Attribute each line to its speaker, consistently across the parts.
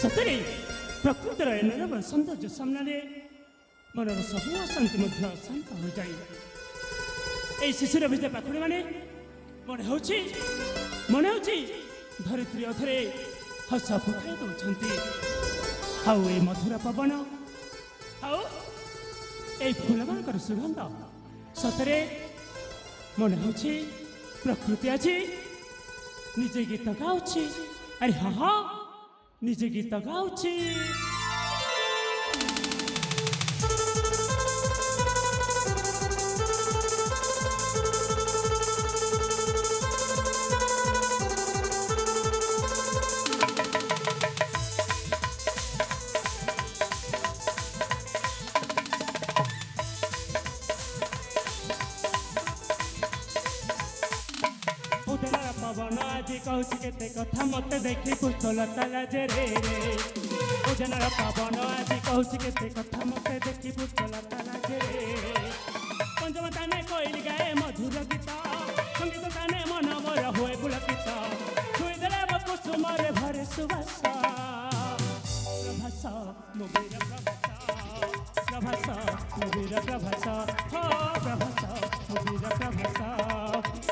Speaker 1: ସତରେ ପ୍ରକୃତିର ଏନରବ ସୌନ୍ଦର୍ଯ୍ୟ ସାମ୍ନାରେ ମନର ସବୁ ଅଶାନ୍ତି ମଧ୍ୟ ଶାନ୍ତ ହୋଇଯାଏ। ଏହି ଶିଶୁର ଭିତରେ ପାଖୁଡ଼ି ମାନେ ମନେ ହେଉଛି ଧରିତ୍ରୀ ଅଧରେ ହସ ଫୁଟାଇ ଦେଉଛନ୍ତି। ଆଉ ଏଇ ମଧୁର ପବନ ଆଉ ଏଇ ଫୁଲମାନଙ୍କର ସୁଗନ୍ଧ ସତରେ ମନେ ହେଉଛି ପ୍ରକୃତି ଆଜି ନିଜେ ଗୀତ ଗାଉଛି। ଆରେ ହଁ ହଁ ନିଜେ ଗୀତ ଗାଉଛି। पवन आज कहूँ केते कथा मत देखी पुष्पलता लाजे रे उजनर पवन आज कहूँ केते कथा मत देखी पुष्पलता लाजे रे पंचम ताने कोइल गाए मधुर गीत संगीत ताने मन मोर हुए पुलकित छुई देले कुसुम रे भरे सुबास प्रभास मुबीर प्रभास मुबीर प्रभास हो प्रभास मुबीर प्रभास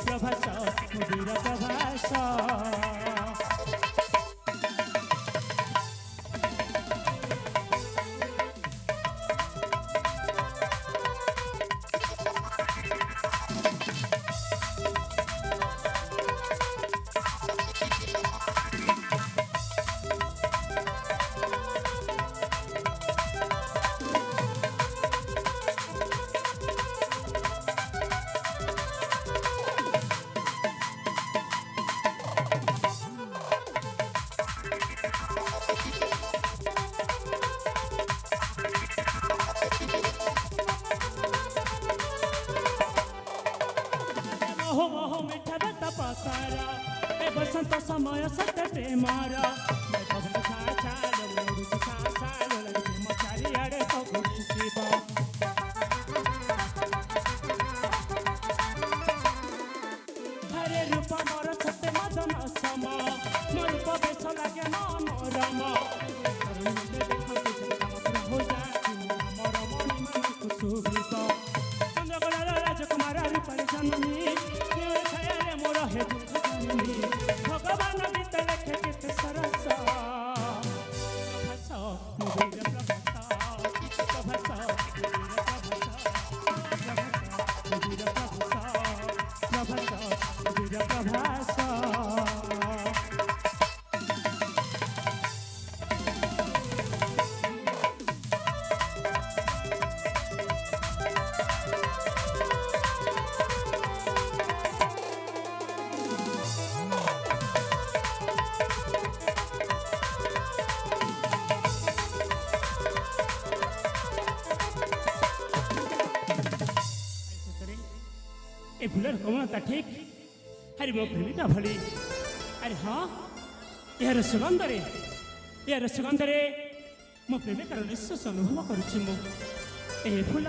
Speaker 1: प्रभास मुबीर प्रभास। बसंत समय सतटे मारा चारिआडे हरे रूप मोर सत्य मदन सम मोर रूप बेश लगे मनोरम सुभृत चंद्रकलार राजकुमार रूपाली जननी छाया मोर हे भगवान गीत लेखे केते सरस प्रभास मुबीर प्रभास प्रभास मुबीर प्रभास प्रभास मुबीर प्रभास। ए फुलर कमलता ठीक अरे मो प्रेमिका भली अरे हाँ यार सुगंध रे मो प्रेमिकार निश्वास अनुभव करुछि मो ए फुल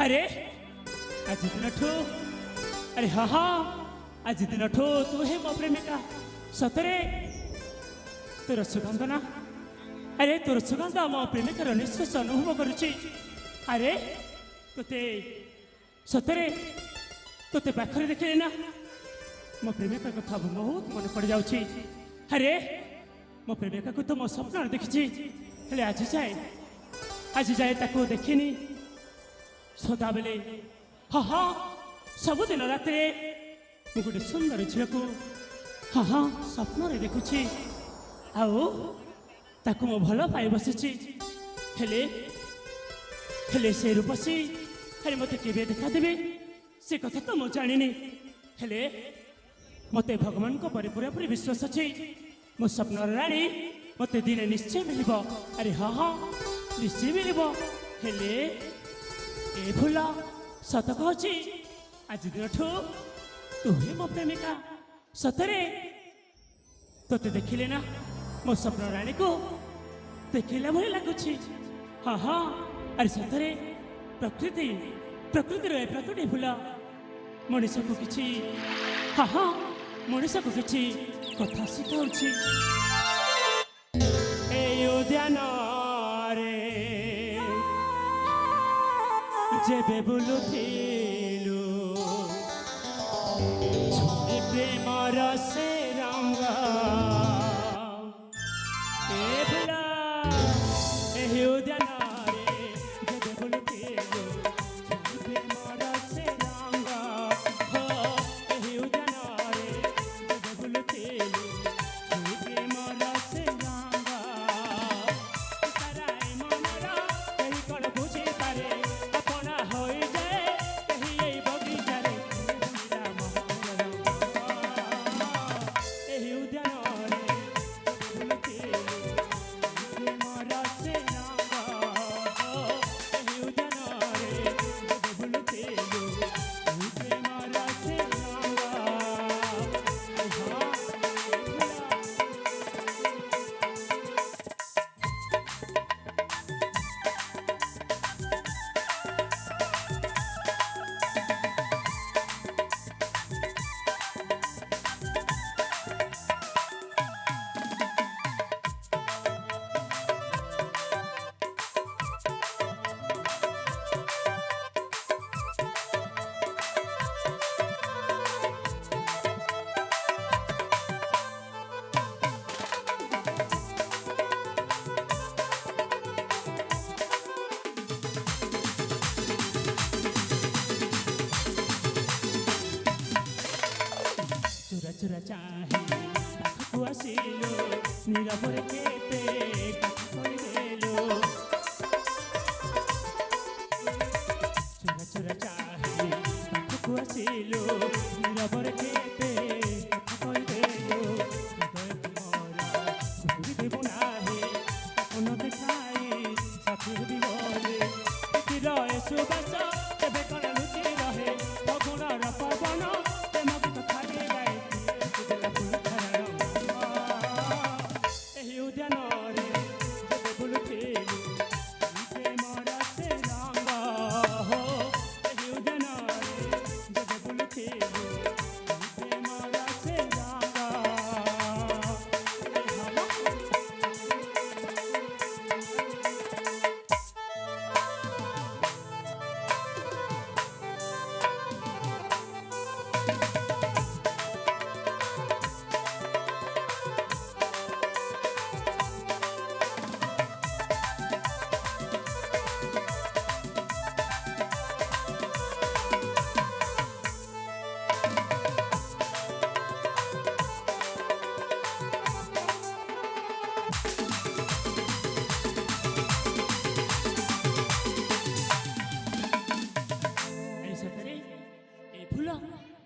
Speaker 1: अरे आज दिन ठो अरे हाँ हाँ आज दिन ठो तू हे मो प्रेमिका सतरे तोर सुगंध ना अरे तोर सुगंध मो प्रेमिकार निश्वास अनुभव करुछि अरे तोते सतरे तोते पाखरे देखिले ना मो प्रेमिका कथा बहुत मन पड़ जाउछि। अरे मो प्रेमिका को तो मो स्वप्न देखिछि हेले आज जाए ताको देखिनी सदा बेले हाँ हाँ सबुदिन रात मु गोटे सुंदर झील को हाँ हाँ स्वप्न देखुछि आओ ताको मो भल पाई बसिछि हेले से रूपसी अरे मत केवे देखा देवे से कथा तो मु जानी हेले मत भगवान को पूरापूरी विश्वास अच्छे मो स्वप्न राणी मत दिने निश्चय मिल अरे हाँ हाँ निश्चय मिल हेले ए फूल सत कहछि आज दिन ठू तू ही मो प्रेमिका सतरे तोते देखिले ना मो स्वप्न राणी को देखिला भली लगुछि हाँ हाँ अरे सतरे प्रकृति रे प्रकृति फूल मनीष को किछि हाँ हाँ मनीष को किछि कथा शिखाउछि। যেবে বুলুথিলু ছুঁয়ে প্রেমর সে রঙ্গা এ ফুলা ଏହି ଉଦ୍ୟାନରେ ଯେବେ ବୁଲୁଥିଲୁ ଛୁଇଁ ପ୍ରେମର ସେ ରଙ୍ଗ ହୋ ଏହି ଉଦ୍ୟାନରେ ଯେବେ ବୁଲୁଥିଲୁ ଛୁଇଁ ପ୍ରେମର ସେ ରଙ୍ଗ ସାରାଏ ମନର କେହି କ'ଣ ବୁଝିପାରେ ଆପଣା ହୋଇଯାଏ ଏହି ଏଇ ବଗିଚାରେ ଏହି ଉଦ୍ୟାନରେ ଯେବେ ବୁଲୁଥିଲୁ চুরা চুরা চাহি পাখু আসিল নীরবরে কেতে কথা কইদেল চুরা চুরা চাহি পাখু আসিল নীরবরে কেতে কথা কইদেল হৃদয় মোরা ঘুরি দেব নাহি আপন দেখাই সাথী দিবলে চির সুবাস তেবে কোন লুচি রহে ফগুণর পবন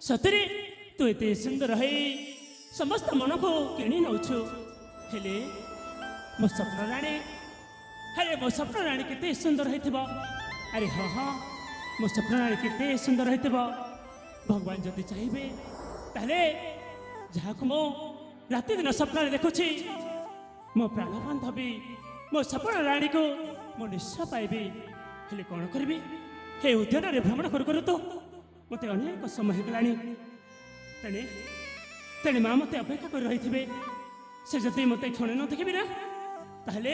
Speaker 1: ସତରେ ତୁ ଏତେ ସୁନ୍ଦର ହେଇ ସମସ୍ତ ମନକୁ କିଣି ନେଉଛୁ ହେଲେ ମୋ ସ୍ୱପ୍ନ ରାଣୀ ମୋ ସ୍ୱପ୍ନ ରାଣୀ କେତେ ସୁନ୍ଦର ହେଇଥିବ ଆରେ ହଁ ହଁ ମୋ ସ୍ୱପ୍ନ ରାଣୀ କେତେ ସୁନ୍ଦର ହେଇଥିବ ଭଗବାନ ଯଦି ଚାହିଁବେ ତାହେଲେ ଯାହାକୁ ମୁଁ ରାତିଦିନ ସ୍ୱପ୍ନରେ ଦେଖୁଛି ମୋ ପ୍ରାଣ ବାନ୍ଧବୀ ମୋ ସ୍ୱପ୍ନ ରାଣୀକୁ ମୁଁ ନିଶ୍ଚୟ ପାଇବି ହେଲେ କ'ଣ କରିବି ହେ ଉଦ୍ୟାନରେ ଭ୍ରମଣ କରୁ କରୁ ତ ମୋତେ ଅନେକ ସମୟ ହେଇଗଲାଣି ତେଣେ ମା ମୋତେ ଅପେକ୍ଷା କରି ରହିଥିବେ ସେ ଯଦି ମୋତେ କ୍ଷଣେ ନ ଦେଖିବି ନା ତାହେଲେ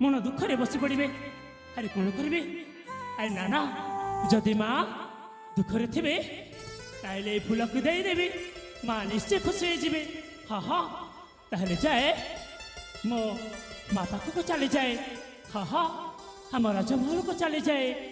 Speaker 1: ମନ ଦୁଃଖରେ ବସି ପଡ଼ିବେ ଆରେ କ'ଣ କରିବେ ଆରେ ନା ନା ଯଦି ମା ଦୁଃଖରେ ଥିବେ ତାହେଲେ ଏଇ ଫୁଲକୁ ଦେଇଦେବି ମା ନିଶ୍ଚୟ ଖୁସି ହେଇଯିବେ ହଁ ହଁ ତାହେଲେ ଯାଏ ମୋ ମା ପାଖକୁ ଚାଲିଯାଏ ହଁ ହଁ ଆମ ରାଜମହଲକୁ ଚାଲିଯାଏ